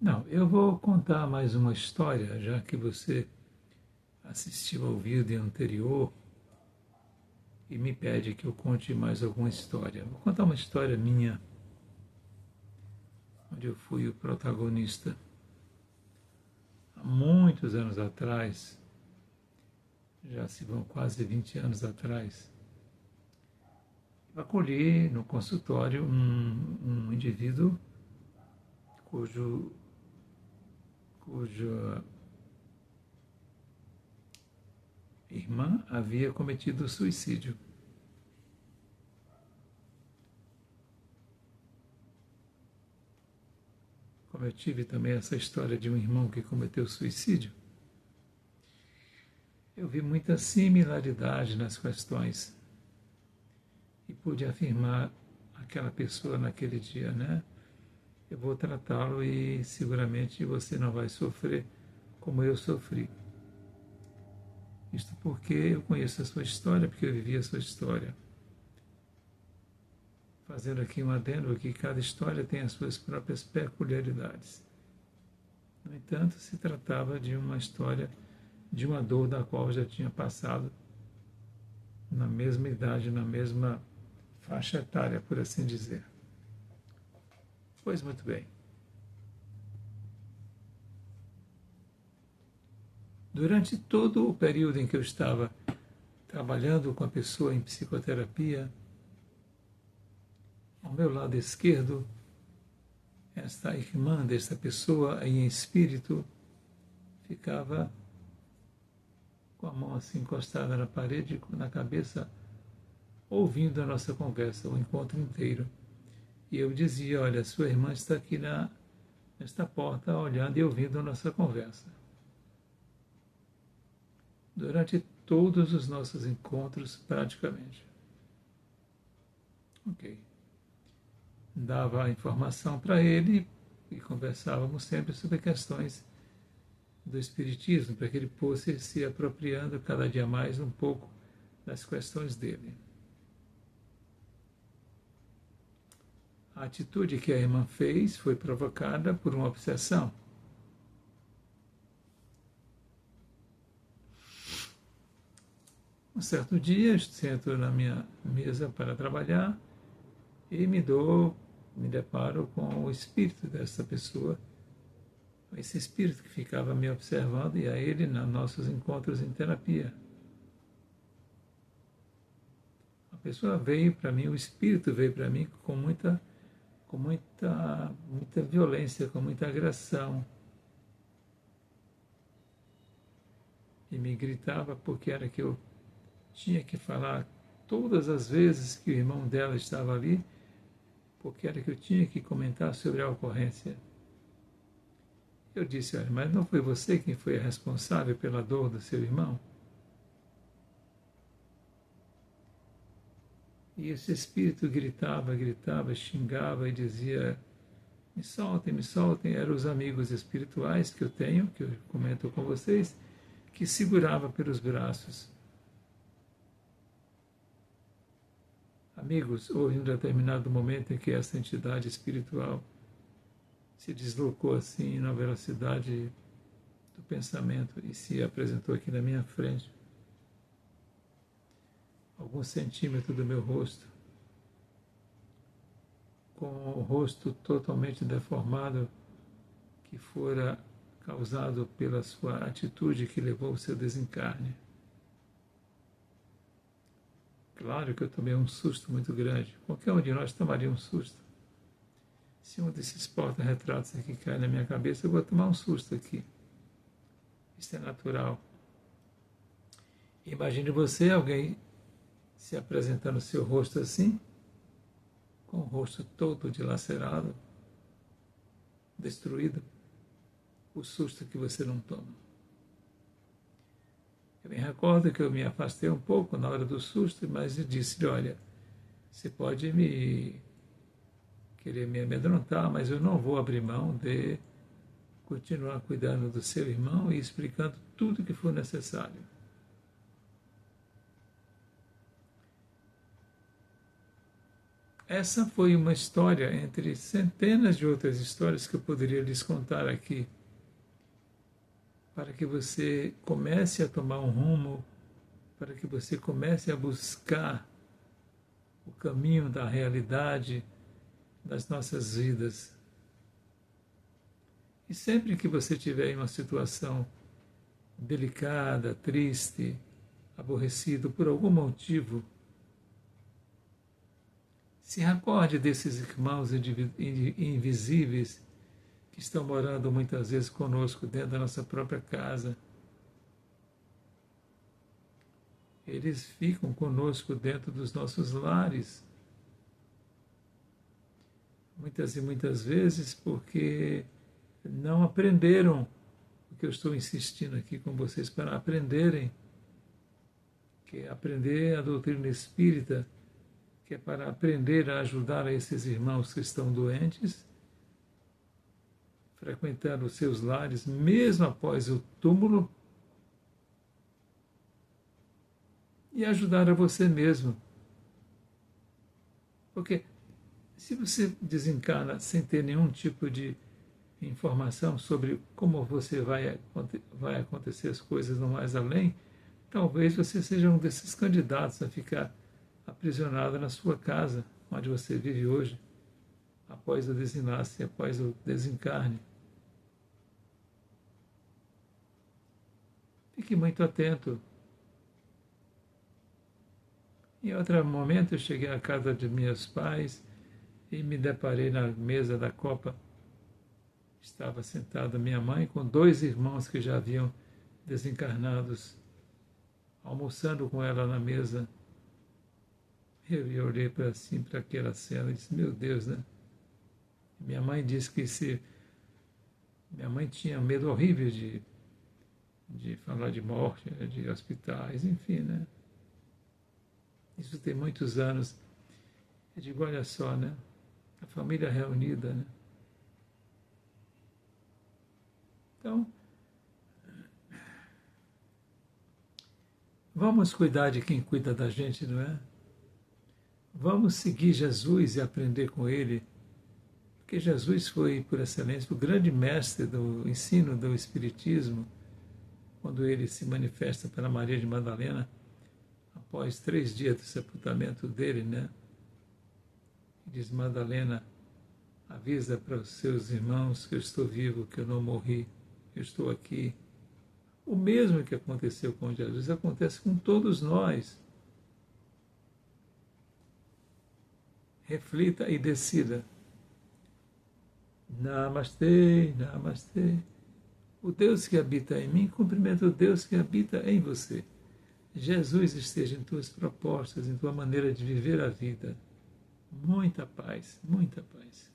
Não, eu vou contar mais uma história, já que você assistiu ao vídeo anterior e me pede que eu conte mais alguma história. Vou contar uma história minha, onde eu fui o protagonista. Há muitos anos atrás, já se vão quase 20 anos atrás, eu acolhi no consultório um indivíduo cuja irmã havia cometido suicídio. Como eu tive também essa história de um irmão que cometeu suicídio, eu vi muita similaridade nas questões e pude afirmar aquela pessoa naquele dia, né? Eu vou tratá-lo e seguramente você não vai sofrer como eu sofri. Isto porque eu conheço a sua história, porque eu vivi a sua história. Fazendo aqui um adendo que cada história tem as suas próprias peculiaridades. No entanto, se tratava de uma história de uma dor da qual eu já tinha passado na mesma idade, na mesma faixa etária, por assim dizer. Pois muito bem. Durante todo o período em que eu estava trabalhando com a pessoa em psicoterapia, ao meu lado esquerdo, esta irmã desta pessoa em espírito ficava com a mão assim encostada na parede, na cabeça, ouvindo a nossa conversa, o encontro inteiro. E eu dizia, olha, sua irmã está aqui nesta porta, olhando e ouvindo a nossa conversa. Durante todos os nossos encontros, praticamente. Ok. Dava a informação para ele e conversávamos sempre sobre questões do Espiritismo, para que ele fosse se apropriando cada dia mais um pouco das questões dele. A atitude que a irmã fez foi provocada por uma obsessão. Um certo dia, sento na minha mesa para trabalhar e me deparo com o espírito dessa pessoa, esse espírito que ficava me observando e a ele nos nossos encontros em terapia. A pessoa veio para mim, o espírito veio para mim com muita violência, com muita agressão. E me gritava porque era que eu tinha que falar todas as vezes que o irmão dela estava ali, porque era que eu tinha que comentar sobre a ocorrência. Eu disse, olha, mas não foi você quem foi responsável pela dor do seu irmão? E esse espírito gritava, xingava e dizia, me soltem. Eram os amigos espirituais que eu tenho, que eu comento com vocês, que segurava pelos braços. Amigos, houve um determinado momento em que essa entidade espiritual se deslocou assim na velocidade do pensamento e se apresentou aqui na minha frente, alguns centímetros do meu rosto, com o rosto totalmente deformado que fora causado pela sua atitude que levou ao seu desencarne. Claro que eu tomei um susto muito grande. Qualquer um de nós tomaria um susto. Se um desses porta-retratos aqui cai na minha cabeça, eu vou tomar um susto aqui. Isso é natural. Imagine você, alguém se apresentando o seu rosto assim, com o rosto todo dilacerado, destruído. O susto que você não toma. Eu me recordo que eu me afastei um pouco na hora do susto, mas eu disse-lhe, olha, você pode querer me amedrontar, mas eu não vou abrir mão de continuar cuidando do seu irmão e explicando tudo o que for necessário. essa foi uma história entre centenas de outras histórias que eu poderia lhes contar aqui, para que você comece a tomar um rumo, para que você comece a buscar o caminho da realidade das nossas vidas. E sempre que você tiver em uma situação delicada, triste, aborrecido por algum motivo, se recorde desses irmãos invisíveis que estão morando muitas vezes conosco dentro da nossa própria casa. Eles ficam conosco dentro dos nossos lares. Muitas e muitas vezes porque não aprenderam o que eu estou insistindo aqui com vocês para aprenderem, que é aprender a doutrina espírita, que é para aprender a ajudar esses irmãos que estão doentes, frequentando os seus lares, mesmo após o túmulo, e ajudar a você mesmo. Porque se você desencarna sem ter nenhum tipo de informação sobre como você vai acontecer as coisas no mais além, talvez você seja um desses candidatos a ficar aprisionado na sua casa, onde você vive hoje, após o desenlace, após o desencarne. Fique muito atento. Em outro momento, eu cheguei à casa de meus pais e me deparei na mesa da copa. Estava sentada minha mãe com 2 irmãos que já haviam desencarnados, almoçando com ela na mesa. Eu olhei para aquela cena e disse, meu Deus, né? Minha mãe disse que minha mãe tinha medo horrível de falar de morte, de hospitais, enfim, né? Isso tem muitos anos. Eu digo, olha só, né? A família reunida, né? Então, vamos cuidar de quem cuida da gente, não é? Vamos seguir Jesus e aprender com Ele, porque Jesus foi, por excelência, o grande mestre do ensino do Espiritismo, quando ele se manifesta para Maria de Madalena, após 3 dias do sepultamento dele, né? Diz, Madalena, avisa para os seus irmãos que eu estou vivo, que eu não morri, eu estou aqui. O mesmo que aconteceu com Jesus acontece com todos nós. Reflita e decida. Namastê, namastê. O Deus que habita em mim cumprimenta o Deus que habita em você. Jesus esteja em tuas propostas, em tua maneira de viver a vida. Muita paz, muita paz.